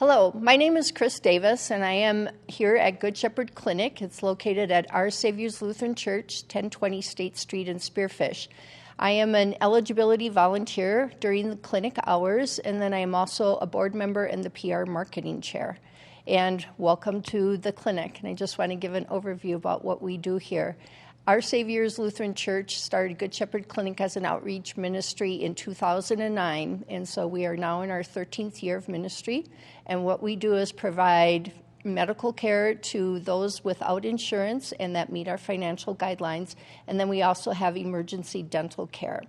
Hello, my name is Chris Davis, and I am here at Good Shepherd Clinic. It's located at Our Savior's Lutheran Church, 1020 State Street in Spearfish. I am an eligibility volunteer during the clinic hours, and then I am also a board member and the PR marketing chair. And welcome to the clinic, and I just want to give an overview about what we do here. Our Savior's Lutheran Church started Good Shepherd Clinic as an outreach ministry in 2009, and so we are now in our 13th year of ministry. And what we do is provide medical care to those without insurance and that meet our financial guidelines, and then we also have emergency dental care.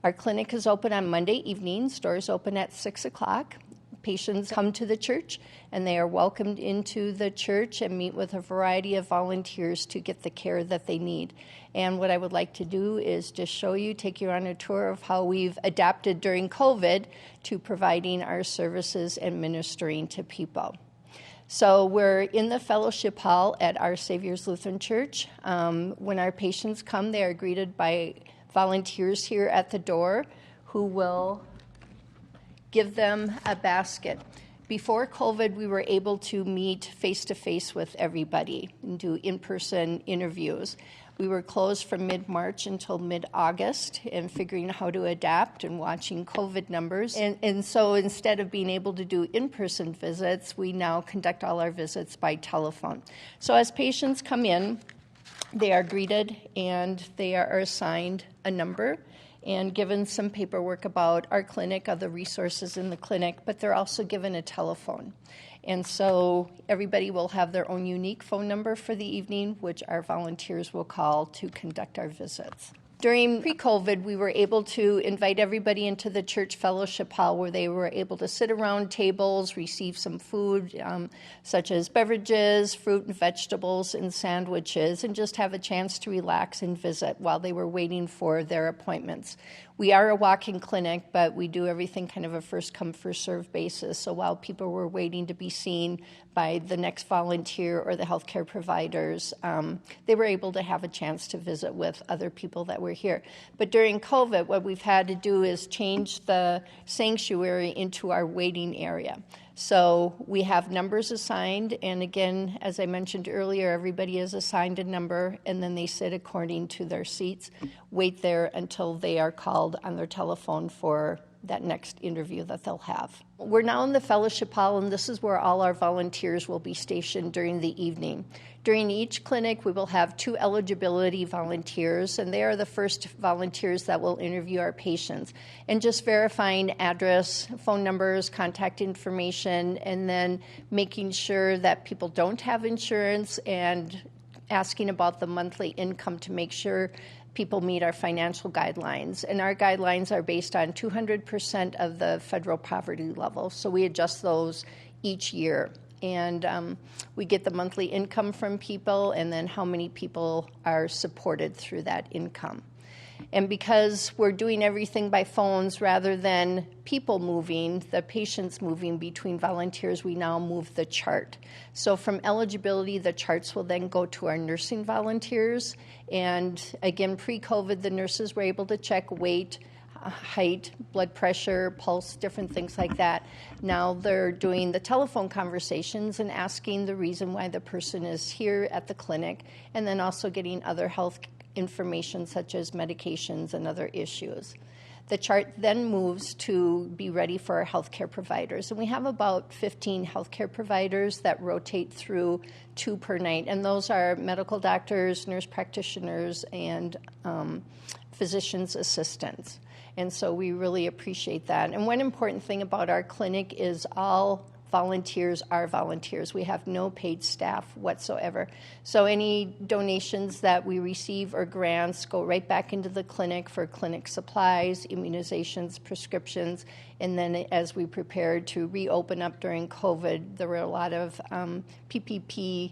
Our clinic is open on Monday evenings. Doors open at 6 o'clock. Patients come to the church, and they are welcomed into the church and meet with a variety of volunteers to get the care that they need. And what I would like to do is just take you on a tour of how we've adapted during COVID to providing our services and ministering to people. So we're in the fellowship hall at Our Savior's Lutheran Church. When our patients come, they are greeted by volunteers here at the door who will give them a basket. Before COVID, we were able to meet face-to-face with everybody and do in-person interviews. We were closed from mid-March until mid-August and figuring out how to adapt and watching COVID numbers. And so instead of being able to do in-person visits, we now conduct all our visits by telephone. So as patients come in, they are greeted and they are assigned a number and given some paperwork about our clinic, other resources in the clinic, but they're also given a telephone. And so everybody will have their own unique phone number for the evening, which our volunteers will call to conduct our visits. During pre-COVID, we were able to invite everybody into the church fellowship hall where they were able to sit around tables, receive some food, such as beverages, fruit and vegetables, and sandwiches, and just have a chance to relax and visit while they were waiting for their appointments. We are a walk-in clinic, but we do everything kind of a first-come, first-served basis. So while people were waiting to be seen by the next volunteer or the healthcare providers, they were able to have a chance to visit with other people that were here. But during COVID, what we've had to do is change the sanctuary into our waiting area. So we have numbers assigned, and again, as I mentioned earlier, everybody is assigned a number, and then they sit according to their seats, wait there until they are called on their telephone for that next interview that they'll have. We're now in the fellowship hall, and this is where all our volunteers will be stationed during the evening. During each clinic, we will have 2 eligibility volunteers, and they are the first volunteers that will interview our patients, and just verifying address, phone numbers, contact information, and then making sure that people don't have insurance and asking about the monthly income to make sure people meet our financial guidelines. And our guidelines are based on 200% of the federal poverty level, so we adjust those each year. And we get the monthly income from people and then how many people are supported through that income. And because we're doing everything by phones rather than people moving, the patients moving between volunteers, we now move the chart. So from eligibility, the charts will then go to our nursing volunteers. And again, pre-COVID, the nurses were able to check weight, height, blood pressure, pulse, different things like that. Now they're doing the telephone conversations and asking the reason why the person is here at the clinic, and then also getting other health information such as medications and other issues. The chart then moves to be ready for our healthcare providers. And we have about 15 healthcare providers that rotate through 2 per night. And those are medical doctors, nurse practitioners, and physician's assistants. And so we really appreciate that. And one important thing about our clinic is all volunteers are volunteers. We have no paid staff whatsoever. So any donations that we receive or grants go right back into the clinic for clinic supplies, immunizations, prescriptions, and then as we prepared to reopen up during COVID, there were a lot of PPE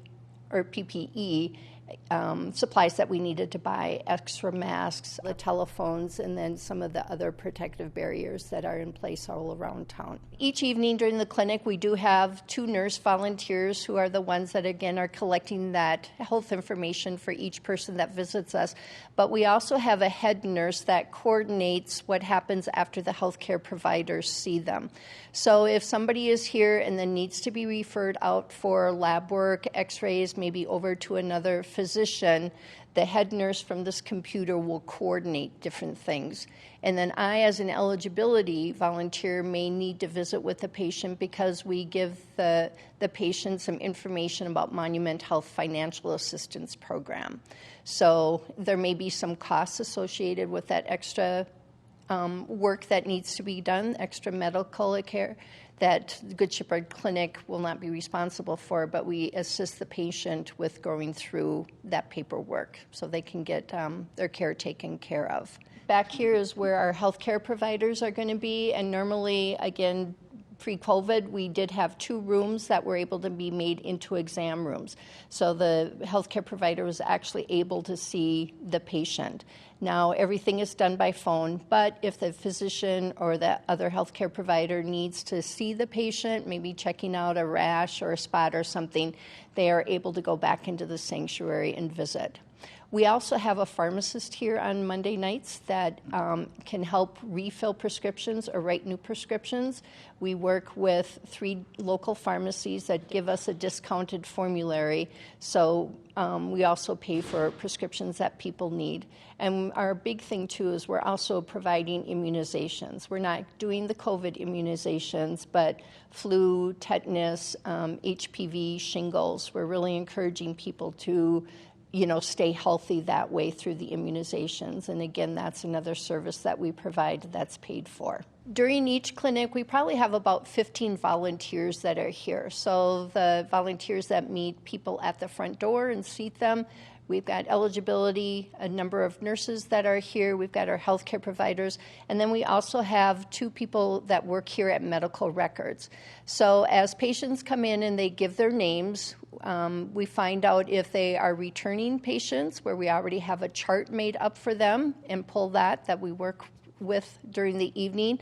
supplies that we needed to buy, extra masks, the telephones, and then some of the other protective barriers that are in place all around town. Each evening during the clinic, we do have 2 nurse volunteers who are the ones that, again, are collecting that health information for each person that visits us. But we also have a head nurse that coordinates what happens after the healthcare providers see them. So if somebody is here and then needs to be referred out for lab work, x-rays, maybe over to another physician, the head nurse from this computer will coordinate different things. And then I, as an eligibility volunteer, may need to visit with the patient because we give the patient some information about Monument Health Financial Assistance Program. So there may be some costs associated with that extra work that needs to be done, extra medical care, that Good Shepherd Clinic will not be responsible for, but we assist the patient with going through that paperwork so they can get their care taken care of. Back here is where our healthcare providers are going to be, and normally, again, pre-COVID, we did have 2 rooms that were able to be made into exam rooms. So the healthcare provider was actually able to see the patient. Now, everything is done by phone, but if the physician or the other healthcare provider needs to see the patient, maybe checking out a rash or a spot or something, they are able to go back into the sanctuary and visit. We also have a pharmacist here on Monday nights that can help refill prescriptions or write new prescriptions. We work with 3 local pharmacies that give us a discounted formulary, so we also pay for prescriptions that people need. And our big thing, too, is we're also providing immunizations. We're not doing the COVID immunizations, but flu, tetanus, HPV, shingles. We're really encouraging people to stay healthy that way through the immunizations. And again, that's another service that we provide that's paid for. During each clinic, we probably have about 15 volunteers that are here. So the volunteers that meet people at the front door and seat them. We've got eligibility, a number of nurses that are here. We've got our healthcare providers. And then we also have 2 people that work here at medical records. So as patients come in and they give their names, we find out if they are returning patients, where we already have a chart made up for them and pull that we work with during the evening.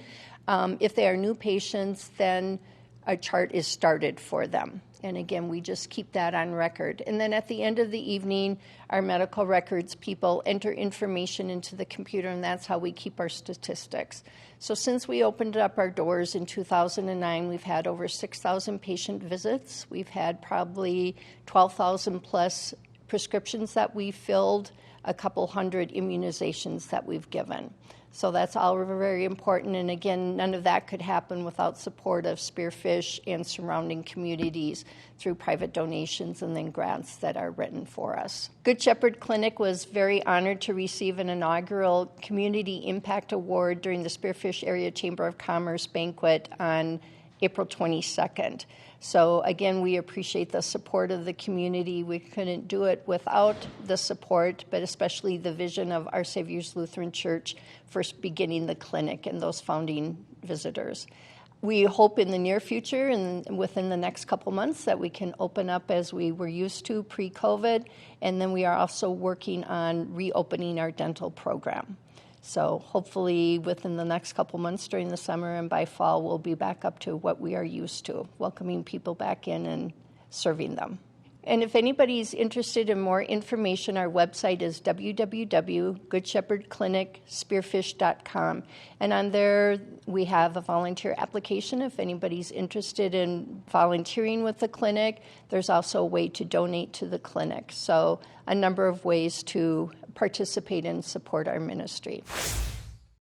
If they are new patients, then a chart is started for them. And again, we just keep that on record. And then at the end of the evening, our medical records people enter information into the computer, and that's how we keep our statistics. So since we opened up our doors in 2009, we've had over 6,000 patient visits. We've had probably 12,000 plus prescriptions that we filled, a couple hundred immunizations that we've given. So that's all very important. And again, none of that could happen without support of Spearfish and surrounding communities through private donations and then grants that are written for us. Good Shepherd Clinic was very honored to receive an inaugural Community Impact Award during the Spearfish Area Chamber of Commerce banquet on April 22nd. So again, we appreciate the support of the community. We couldn't do it without the support, but especially the vision of Our Savior's Lutheran Church first beginning the clinic and those founding visitors. We hope in the near future and within the next couple months that we can open up as we were used to pre-COVID, and then we are also working on reopening our dental program. So hopefully within the next couple months during the summer and by fall, we'll be back up to what we are used to, welcoming people back in and serving them. And if anybody's interested in more information, our website is www.goodshepherdclinicspearfish.com. And on there, we have a volunteer application if anybody's interested in volunteering with the clinic. There's also a way to donate to the clinic. So a number of ways to participate and support our ministry.